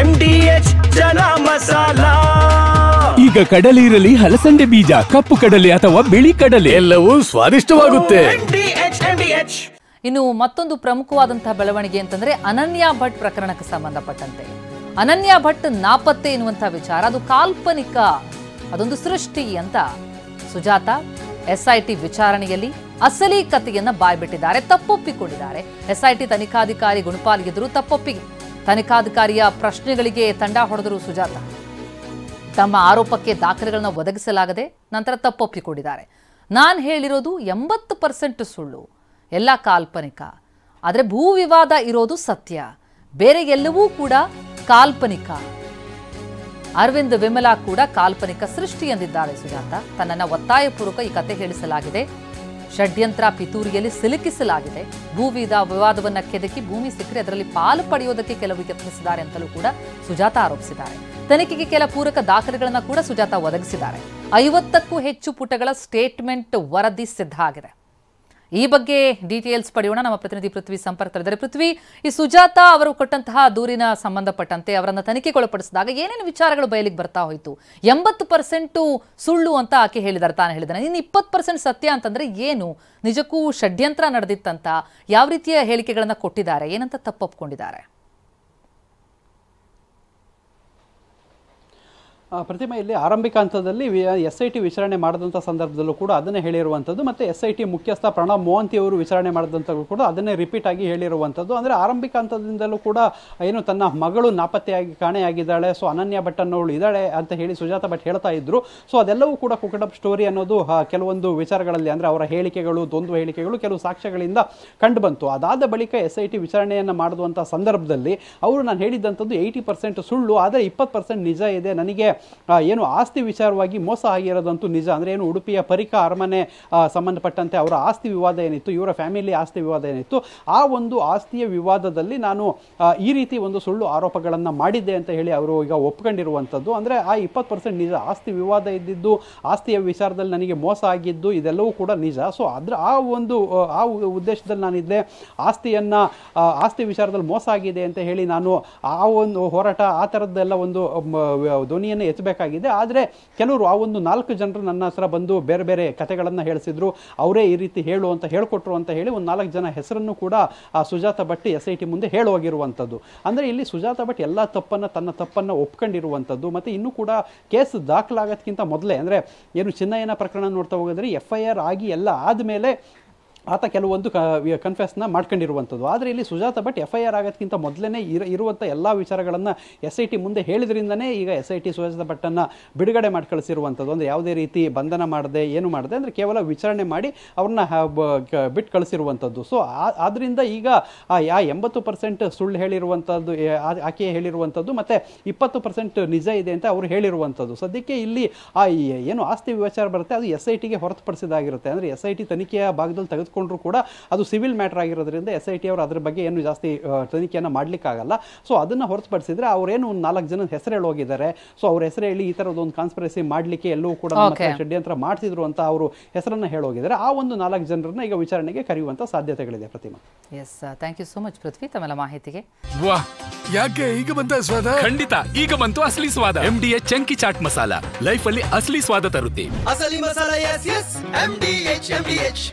MDH ಚನ masala. ಈಗ ಕಡಲೆ ಇರಲಿ, ಹಲಸಂದೆ ಬೀಜ, ಕಪ್ಪು ಕಡಲೆ ಅಥವಾ ಬಿಳಿ ಕಡಲೆ, ಎಲ್ಲವೂ ಸ್ವಾದಿಷ್ಟವಾಗುತ್ತೆ. ಇನ್ನು ಮತ್ತೊಂದು ಪ್ರಮುಖವಾದಂತಹ ಬೆಳವಣಿಗೆ ಅಂತಂದ್ರೆ ಅನನ್ಯ ಭಟ್ ಪ್ರಕರಣಕ್ಕೆ ಸಂಬಂಧಪಟ್ಟಂತೆ ಅನನ್ಯ ಭಟ್ ನಾಪತ್ತೆ ಎನ್ನುವಂತಹ ವಿಚಾರ, ಅದು ಕಾಲ್ಪನಿಕ, ಅದೊಂದು ಸೃಷ್ಟಿ ಅಂತ ಸುಜಾತ SIT ವಿಚಾರಣೆಯಲ್ಲಿ ಅಸಲಿ ಕಥೆಯನ್ನ ಬಾಯ್ಬಿಟ್ಟಿದ್ದಾರೆ, ತಪ್ಪೊಪ್ಪಿಕೊಂಡಿದ್ದಾರೆ. SIT ತನಿಖಾಧಿಕಾರಿ ಗುಣಪಾಲ್ ಎದುರು ತಪ್ಪೊಪ್ಪಿಗೆ, ತನಿಖಾಧಿಕಾರಿಯ ಪ್ರಶ್ನೆಗಳಿಗೆ ತಂಡ ಹೊಡೆದರು ಸುಜಾತ. ತಮ್ಮ ಆರೋಪಕ್ಕೆ ದಾಖಲೆಗಳನ್ನ ಒದಗಿಸಲಾಗದೆ ನಂತರ ತಪ್ಪೊಪ್ಪಿಕೊಂಡಿದ್ದಾರೆ. ನಾನು ಹೇಳಿರೋದು 80% ಸುಳ್ಳು, ಎಲ್ಲ ಕಾಲ್ಪನಿಕ, ಆದರೆ ಭೂ ವಿವಾದ ಇರೋದು ಸತ್ಯ, ಬೇರೆ ಎಲ್ಲವೂ ಕೂಡ ಕಾಲ್ಪನಿಕ. ಅರವಿಂದ್ ವಿಮಲಾ ಕೂಡ ಕಾಲ್ಪನಿಕ ಸೃಷ್ಟಿ ಎಂದಿದ್ದಾರೆ ಸುಜಾತ. ತನ್ನನ್ನು ಒತ್ತಾಯಪೂರ್ವಕ ಈ ಕತೆ ಹೇಳಿಸಲಾಗಿದೆ, ಷಡ್ಯಂತ್ರ ಪಿತೂರಿಯಲ್ಲಿ ಸಿಲುಕಿಸಲಾಗಿದೆ, ಭೂ ವಿವಾದವನ್ನ ಕೆದಕಿ ಭೂಮಿ ಸಿಕ್ಕರೆ ಅದರಲ್ಲಿ ಪಾಲು ಪಡೆಯೋದಕ್ಕೆ ಕೆಲವರು ಯತ್ನಿಸಿದ್ದಾರೆ ಅಂತಲೂ ಕೂಡ ಸುಜಾತ ಆರೋಪಿಸಿದ್ದಾರೆ. ತನಿಖೆಗೆ ಕೆಲ ಪೂರಕ ದಾಖಲೆಗಳನ್ನು ಕೂಡ ಸುಜಾತ ಒದಗಿಸಿದ್ದಾರೆ. 50ಕ್ಕೂ ಹೆಚ್ಚು ಪುಟಗಳ ಸ್ಟೇಟ್ಮೆಂಟ್ ವರದಿ ಸಿದ್ಧ ಆಗಿದೆ. ಈ ಬಗ್ಗೆ ಡೀಟೇಲ್ಸ್ ಪಡೆಯೋಣ. ನಮ್ಮ ಪ್ರತಿನಿಧಿ ಪೃಥ್ವಿ ಸಂಪರ್ಕದಲ್ಲಿದ್ದಾರೆ. ಪೃಥ್ವಿ, ಈ ಸುಜಾತ ಅವರು ಕೊಟ್ಟಂತಹ ದೂರಿನ ಸಂಬಂಧಪಟ್ಟಂತೆ ಅವರನ್ನ ತನಿಖೆಗೊಳಪಡಿಸಿದಾಗ ಏನೇನು ವಿಚಾರಗಳು ಬಯಲಿಗೆ ಬರ್ತಾ ಹೋಯಿತು? 80% ಸುಳ್ಳು ಅಂತ ಆಕೆ ಹೇಳಿದ್ದಾರೆ, ತಾನು ಹೇಳಿದ್ದಾನೆ. ಇನ್ನು 20% ಸತ್ಯ ಅಂತಂದ್ರೆ ಏನು? ನಿಜಕ್ಕೂ ಷಡ್ಯಂತ್ರ ನಡೆದಿತ್ತಂತ ಯಾವ ರೀತಿಯ ಹೇಳಿಕೆಗಳನ್ನ ಕೊಟ್ಟಿದ್ದಾರೆ, ಏನಂತ ತಪ್ಪೊಪ್ಕೊಂಡಿದ್ದಾರೆ? ಪ್ರತಿಮೆ, ಇಲ್ಲಿ ಆರಂಭಿಕ ಹಂತದಲ್ಲಿ SIT ವಿಚಾರಣೆ ಮಾಡಿದಂಥ ಸಂದರ್ಭದಲ್ಲೂ ಕೂಡ ಅದನ್ನೇ ಹೇಳಿರುವಂಥದ್ದು, ಮತ್ತು SIT ಮುಖ್ಯಸ್ಥ ಪ್ರಣಬ್ ಮೊಹಂತಿ ಅವರು ವಿಚಾರಣೆ ಮಾಡಿದಂಥದ್ದು ಕೂಡ ಅದನ್ನೇ ರಿಪೀಟ್ ಆಗಿ ಹೇಳಿರುವಂಥದ್ದು. ಅಂದರೆ ಆರಂಭಿಕ ಹಂತದಿಂದಲೂ ಕೂಡ ಏನು ತನ್ನ ಮಗಳು ನಾಪತ್ತೆಯಾಗಿ ಕಾಣೆಯಾಗಿದ್ದಾಳೆ, ಸೊ ಅನನ್ಯ ಭಟ್ ಅನ್ನೋಳು ಇದ್ದಾಳೆ ಅಂತ ಹೇಳಿ ಸುಜಾತ ಭಟ್ ಹೇಳ್ತಾ ಇದ್ರು. ಸೊ ಅದೆಲ್ಲವೂ ಕೂಡ ಕುಕಟಪ್ ಸ್ಟೋರಿ ಅನ್ನೋದು ಕೆಲವೊಂದು ವಿಚಾರಗಳಲ್ಲಿ, ಅಂದರೆ ಅವರ ಹೇಳಿಕೆಗಳು, ದ್ವಂದ್ವ ಹೇಳಿಕೆಗಳು ಕೆಲವು ಸಾಕ್ಷ್ಯಗಳಿಂದ ಕಂಡು ಬಂತು. ಅದಾದ ಬಳಿಕ SIT ವಿಚಾರಣೆಯನ್ನು ಮಾಡುವಂಥ ಸಂದರ್ಭದಲ್ಲಿ ಅವರು ನಾನು ಹೇಳಿದ್ದಂಥದ್ದು 80% ಸುಳ್ಳು, ಆದರೆ 20% ನಿಜ ಇದೆ, ನನಗೆ ಏನು ಆಸ್ತಿ ವಿಚಾರವಾಗಿ ಮೋಸ ಆಗಿರೋದಂತೂ ನಿಜ. ಅಂದರೆ ಏನು ಉಡುಪಿಯ ಪರಿಕ ಅರಮನೆ ಸಂಬಂಧಪಟ್ಟಂತೆ ಅವರ ಆಸ್ತಿ ವಿವಾದ ಏನಿತ್ತು, ಇವರ ಫ್ಯಾಮಿಲಿ ಆಸ್ತಿ ವಿವಾದ ಏನಿತ್ತು, ಆ ಒಂದು ಆಸ್ತಿಯ ವಿವಾದದಲ್ಲಿ ನಾನು ಈ ರೀತಿ ಒಂದು ಸುಳ್ಳು ಆರೋಪಗಳನ್ನು ಮಾಡಿದ್ದೆ ಅಂತ ಹೇಳಿ ಅವರು ಈಗ ಒಪ್ಕೊಂಡಿರುವಂಥದ್ದು. ಅಂದರೆ ಆ 20% ನಿಜ, ಆಸ್ತಿ ವಿವಾದ ಇದ್ದಿದ್ದು, ಆಸ್ತಿಯ ವಿಚಾರದಲ್ಲಿ ನನಗೆ ಮೋಸ ಆಗಿದ್ದು, ಇದೆಲ್ಲವೂ ಕೂಡ ನಿಜ. ಸೊ ಆ ಉದ್ದೇಶದಲ್ಲಿ ನಾನಿದ್ದೆ, ಆಸ್ತಿ ವಿಚಾರದಲ್ಲಿ ಮೋಸ ಆಗಿದೆ ಅಂತ ಹೇಳಿ ನಾನು ಆ ಒಂದು ಹೋರಾಟ ಆ ಥರದ್ದೆಲ್ಲ ಒಂದು ಧ್ವನಿಯನ್ನು ಎತ್ತಬೇಕಾಗಿದೆ. ಆದರೆ ಕೆಲವರು ಆ ಒಂದು 4 ಜನರು ನನ್ನ ಹತ್ರ ಬಂದು ಬೇರೆ ಬೇರೆ ಕಥೆಗಳನ್ನು ಹೇಳಿಸಿದ್ರು, ಅವರೇ ಈ ರೀತಿ ಹೇಳು ಅಂತ ಹೇಳ್ಕೊಟ್ರು ಅಂತ ಹೇಳಿ ಒಂದು 4 ಜನ ಹೆಸರನ್ನು ಕೂಡ ಆ ಸುಜಾತ ಭಟ್ SIT ಮುಂದೆ ಹೇಳುವಾಗಿರುವಂಥದ್ದು. ಅಂದರೆ ಇಲ್ಲಿ ಸುಜಾತ ಭಟ್ ಎಲ್ಲ ತನ್ನ ತಪ್ಪನ್ನು ಒಪ್ಕೊಂಡಿರುವಂಥದ್ದು. ಮತ್ತು ಇನ್ನೂ ಕೂಡ ಕೇಸ್ ದಾಖಲಾಗೋದಕ್ಕಿಂತ ಮೊದಲೇ, ಅಂದರೆ ಏನು ಚಿನ್ನಯ್ಯನ ಪ್ರಕರಣ ನೋಡ್ತಾ ಹೋಗಿದ್ರೆ FIR ಆಗಿ ಎಲ್ಲ ಆದಮೇಲೆ ಆತ ಕೆಲವೊಂದು ಕನ್ಫೆಸ್ನ ಮಾಡ್ಕೊಂಡಿರುವಂಥದ್ದು. ಆದರೆ ಇಲ್ಲಿ ಸುಜಾತ ಭಟ್ FIR ಆಗೋದಕ್ಕಿಂತ ಮೊದಲೇ ಇರುವಂಥ ಎಲ್ಲ ವಿಚಾರಗಳನ್ನು SIT ಮುಂದೆ ಹೇಳಿದ್ರಿಂದನೇ ಈಗ SIT ಸುಜಾತ ಭಟ್ಟನ್ನು ಬಿಡುಗಡೆ ಮಾಡಿ ಕಳಿಸಿರುವಂಥದ್ದು. ಅಂದರೆ ಯಾವುದೇ ರೀತಿ ಬಂಧನ ಮಾಡದೆ ಏನು ಮಾಡದೆ, ಅಂದರೆ ಕೇವಲ ವಿಚಾರಣೆ ಮಾಡಿ ಅವ್ರನ್ನ ಬಿಟ್ಟು ಕಳಿಸಿರುವಂಥದ್ದು. ಸೊ ಆದ್ದರಿಂದ ಈಗ 80% ಸುಳ್ಳು ಹೇಳಿರುವಂಥದ್ದು ಆಕೆ ಹೇಳಿರುವಂಥದ್ದು, ಮತ್ತು 20% ನಿಜ ಇದೆ ಅಂತ ಅವರು ಹೇಳಿರುವಂಥದ್ದು. ಸದ್ಯಕ್ಕೆ ಇಲ್ಲಿ ಏನು ಆಸ್ತಿ ವಿಚಾರ ಬರುತ್ತೆ ಅದು SITಗೆ ಹೊರತುಪಡಿಸಿದಾಗಿರುತ್ತೆ. ಅಂದರೆ SIT ತನಿಖೆಯ ಭಾಗದಲ್ಲಿ ತೆಗೆದುಕೊಂಡ್ರು ಕೂಡ ಅದು ಸಿವಿಲ್ ಮ್ಯಾಟರ್ ಆಗಿರೋದ್ರಿಂದ SIT ಅವರು ಅದರ ಬಗ್ಗೆ ಏನು ಜಾಸ್ತಿ ತನಿಖೆಯನ್ನು ಮಾಡಲಿಕ್ಕಾಗಲ್ಲ. ಸೊ ಅದನ್ನು ಹೊರತುಪಡಿಸಿದ್ರೆ ಅವರೇನು 4 ಜನ ಹೆಸರು ಹೇಳೋಗಿದ್ದಾರೆ. ಸೊ ಅವ್ರ ಹೆಸರು ಹೇಳಿ ಈ ಥರದೊಂದು ಕಾನ್ಸ್ಪಿರಸಿ ಮಾಡಲಿಕ್ಕೆ ಎಲ್ಲವೂ ಕೂಡ ಷಡ್ಯಂತ್ರ ಮಾಡಿಸಿದ್ರು ಅಂತ ಅವರು ಹೆಸರನ್ನು ಹೇಳೋಗಿದ್ದಾರೆ. ಆ ಒಂದು 4 ಜನರನ್ನ ಈಗ ವಿಚಾರಣೆಗೆ ಕರೆಯುವಂತ ಸಾಧ್ಯತೆಗಳಿದೆ. Pratima, yes, thank you so much Prithvi ತಮ್ಮೆಲ್ಲ ಮಾಹಿತಿಗೆ. ವಾಹ್, ಯಾಕೆ ಈಗ ಬಂತ ಸ್ವಾದ? ಖಂಡಿತ ಈಗ ಬಂತು ಅಸಲಿ ಸ್ವಾದ. MDH chunky chaat masala life ಅಲ್ಲಿ ಅಸಲಿ ಸ್ವಾದ ತರುತ್ತೆ. ಅಸಲಿ ಮಸಾಲ, ಎಸ್ ಎಸ್ MDH.